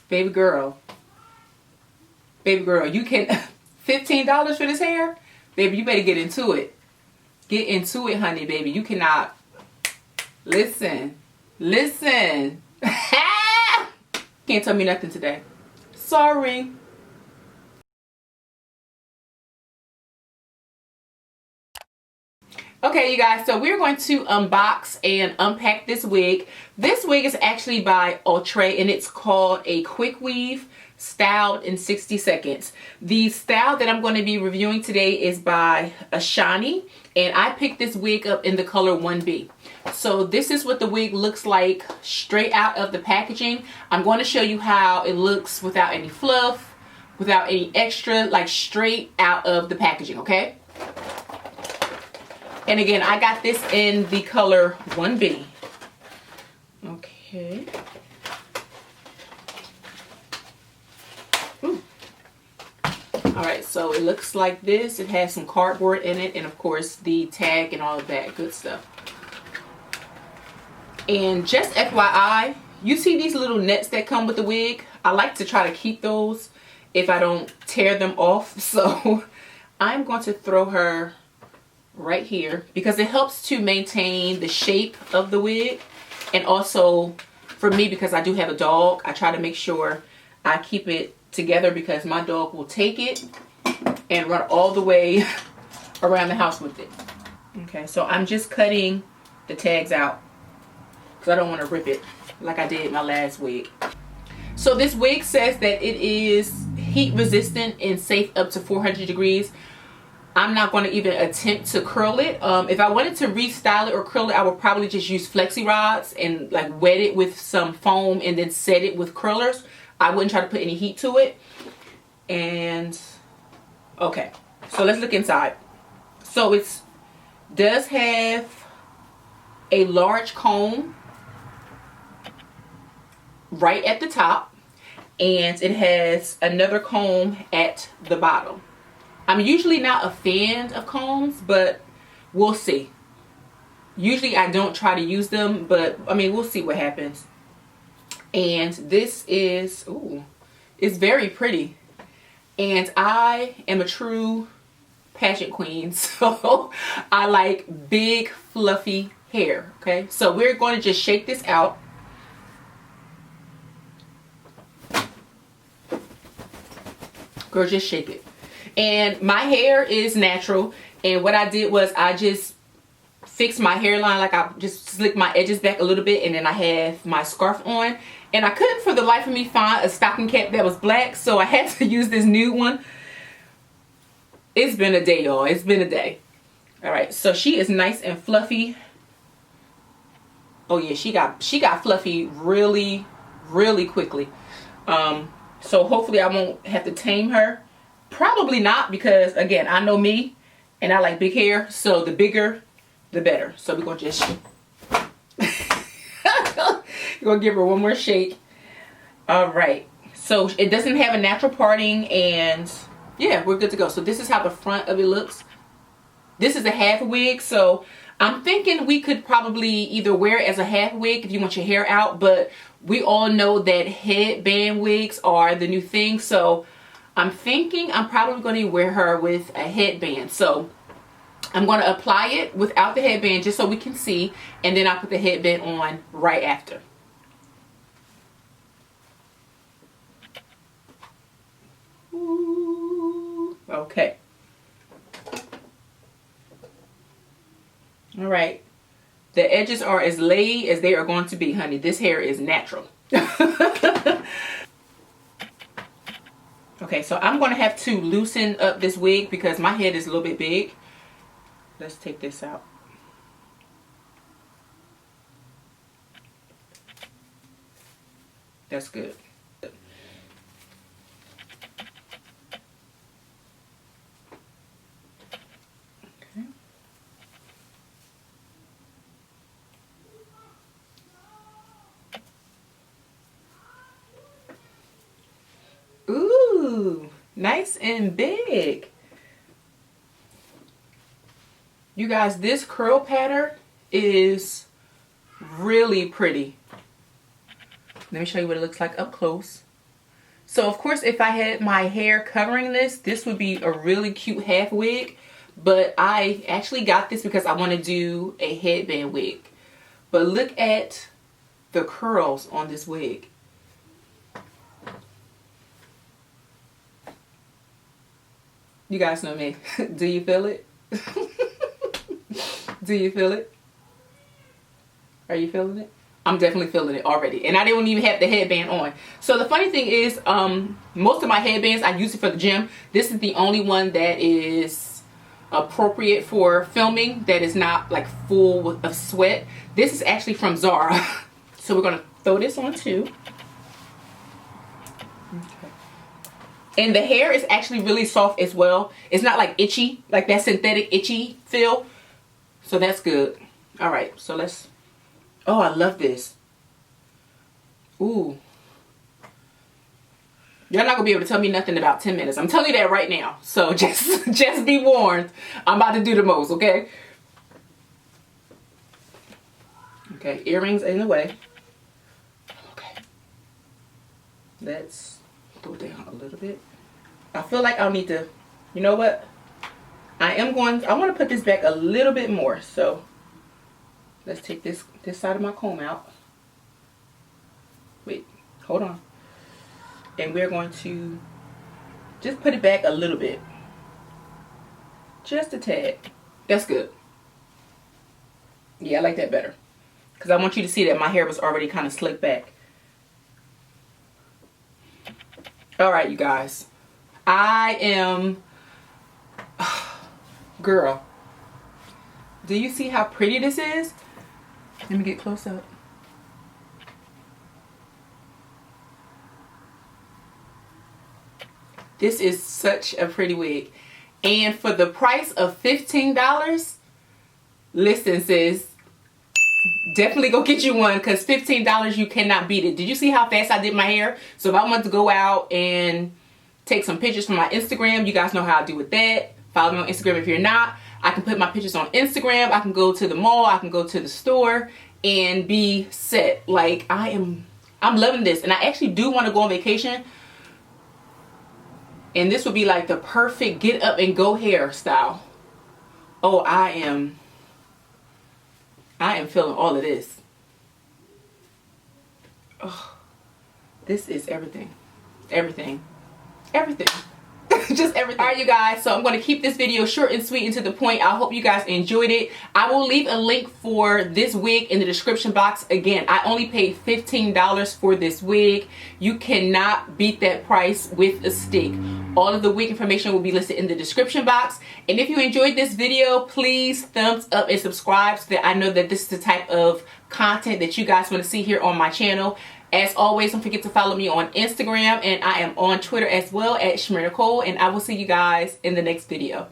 Baby girl, you can $15 for this hair? Baby, you better get into it. Get into it, honey, baby. You cannot. Listen. Listen. Can't tell me nothing today. Sorry. Okay, you guys, so we're going to unbox and unpack this wig. This wig is actually by Outre, and it's called a quick weave styled in 60 seconds. The style that I'm going to be reviewing today is by Ashani, and I picked this wig up in the color 1B. So this is what the wig looks like straight out of the packaging. I'm going to show you how it looks without any fluff, without any extra, like straight out of the packaging, okay? And again, I got this in the color 1B. Okay. Ooh. All right, so it looks like this. It has some cardboard in it, and of course the tag and all of that good stuff. And just FYI, you see these little nets that come with the wig? I like to try to keep those if I don't tear them off. So I'm going to throw her right here because it helps to maintain the shape of the wig. And also for me, because I do have a dog, I try to make sure I keep it together because my dog will take it and run all the way around the house with it. Okay, so I'm just cutting the tags out because I don't want to rip it like I did my last wig. So this wig says that it is heat resistant and safe up to 400 degrees. I'm not going to even attempt to curl it. If I wanted to restyle it or curl it, I would probably just use flexi rods and like wet it with some foam and then set it with curlers. I wouldn't try to put any heat to it. And okay, so let's look inside. So it does have a large comb right at the top, and it has another comb at the bottom. I'm usually not a fan of combs, but we'll see. Usually I don't try to use them, but I mean, we'll see what happens. And this is, ooh, it's very pretty. And I am a true pageant queen, so I like big fluffy hair, okay? So we're going to just shake this out. Girl, just shake it. And my hair is natural, and what I did was I just fixed my hairline, like I just slicked my edges back a little bit, and then I have my scarf on, and I couldn't for the life of me find a stocking cap that was black, so I had to use this nude one. It's been a day, y'all. It's been a day. All right, so she is nice and fluffy. Oh yeah, she got fluffy really quickly. So hopefully I won't have to tame her. Probably not, because again, I know me and I like big hair, so the bigger the better. So we're gonna just gonna give her one more shake. All right, so it doesn't have a natural parting, and yeah, we're good to go. So this is how the front of it looks. This is a half wig, so I'm thinking we could probably either wear it as a half wig if you want your hair out, but we all know that headband wigs are the new thing, so I'm thinking I'm probably going to wear her with a headband. So I'm going to apply it without the headband just so we can see, and then I'll put the headband on right after. Ooh, okay. All right. The edges are as laid as they are going to be, honey. This hair is natural. Okay, so I'm going to have to loosen up this wig because my head is a little bit big. Let's take this out. That's good. Okay. Ooh, nice and big. You guys, this curl pattern is really pretty. Let me show you what it looks like up close. So of course, if I had my hair covering this, this would be a really cute half wig. But I actually got this because I want to do a headband wig. But look at the curls on this wig. You guys know me. Do you feel it? Do you feel it? Are you feeling it? I'm definitely feeling it already. And I didn't even have the headband on. So the funny thing is, most of my headbands, I use it for the gym. This is the only one that is appropriate for filming, that is not like full of sweat. This is actually from Zara. So we're going to throw this on too. Okay. And the hair is actually really soft as well. It's not like itchy, like that synthetic itchy feel. So that's good. All right, so let's... Oh, I love this. Ooh. You're not gonna be able to tell me nothing about 10 minutes. I'm telling you that right now. So just be warned. I'm about to do the most, okay? Okay, earrings in the way. Okay. Let's go down a little bit. I feel like I'll need to, you know what? I want to put this back a little bit more. So let's take this side of my comb out. Wait, hold on. And we're going to just put it back a little bit. Just a tad. That's good. Yeah, I like that better. Because I want you to see that my hair was already kind of slicked back. Alright, you guys. I am... Girl. Do you see how pretty this is? Let me get close up. This is such a pretty wig. And for the price of $15, listen sis, definitely go get you one, because $15 you cannot beat it. Did you see how fast I did my hair? So if I want to go out and take some pictures from my Instagram, you guys know how I do with that. Follow me on Instagram if you're not. I can put my pictures on Instagram. I can go to the mall. I can go to the store and be set. Like I'm loving this. And I actually do want to go on vacation. And this would be like the perfect get up and go hairstyle. Oh, I am feeling all of this. Oh, this is everything. Everything. Everything. Just everything. Alright, you guys, so I'm going to keep this video short and sweet and to the point. I hope you guys enjoyed it. I will leave a link for this wig in the description box. Again, I only paid $15 for this wig. You cannot beat that price with a stick. All of the wig information will be listed in the description box. And if you enjoyed this video, please thumbs up and subscribe so that I know that this is the type of content that you guys want to see here on my channel. As always, don't forget to follow me on Instagram, and I am on Twitter as well at ChimereNicole, and I will see you guys in the next video.